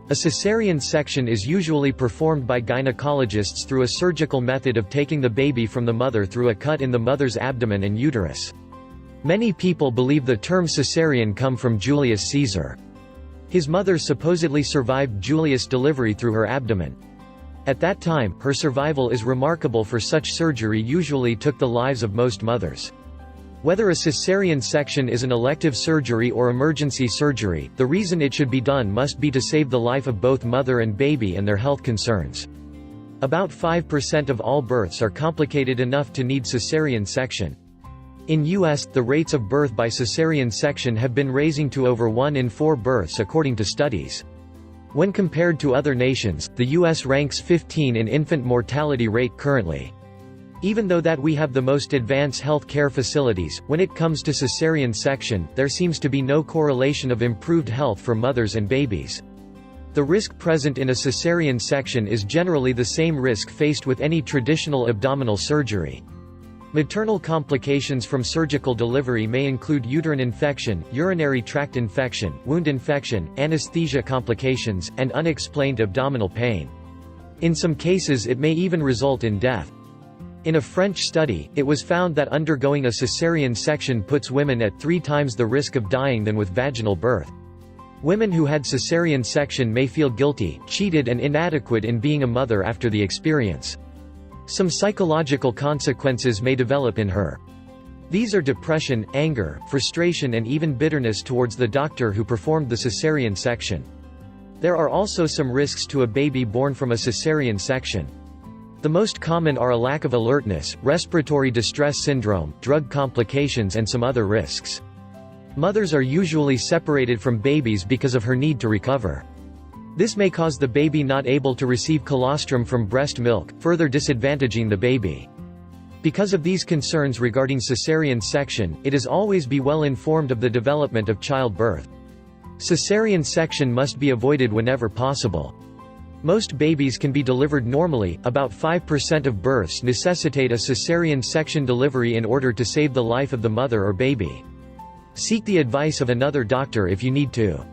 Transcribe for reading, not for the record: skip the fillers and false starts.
A cesarean section is usually performed by gynecologists through a surgical method of taking the baby from the mother through a cut in the mother's abdomen and uterus. Many people believe the term cesarean come from Julius Caesar. His mother supposedly survived Julius' delivery through her abdomen. At that time, her survival is remarkable, for such surgery usually took the lives of most mothers. Whether a cesarean section is an elective surgery or emergency surgery, the reason it should be done must be to save the life of both mother and baby and their health concerns. About 5% of all births are complicated enough to need cesarean section. In US, the rates of birth by cesarean section have been rising to over 1 in 4 births according to studies. When compared to other nations, the US ranks 15 in infant mortality rate currently. Even though that we have the most advanced health care facilities, when it comes to cesarean section, there seems to be no correlation of improved health for mothers and babies. The risk present in a cesarean section is generally the same risk faced with any traditional abdominal surgery. Maternal complications from surgical delivery may include uterine infection, urinary tract infection, wound infection, anesthesia complications, and unexplained abdominal pain. In some cases it may even result in death. In a French study, it was found that undergoing a cesarean section puts women at 3 times the risk of dying than with vaginal birth. Women who had cesarean section may feel guilty, cheated and inadequate in being a mother after the experience. Some psychological consequences may develop in her. These are depression, anger, frustration and even bitterness towards the doctor who performed the cesarean section. There are also some risks to a baby born from a cesarean section. The most common are a lack of alertness, respiratory distress syndrome, drug complications and some other risks. Mothers are usually separated from babies because of her need to recover. This may cause the baby not able to receive colostrum from breast milk, further disadvantaging the baby. Because of these concerns regarding cesarean section, it is always be well informed of the development of childbirth. Cesarean section must be avoided whenever possible. Most babies can be delivered normally, about 5% of births necessitate a cesarean section delivery in order to save the life of the mother or baby. Seek the advice of another doctor if you need to.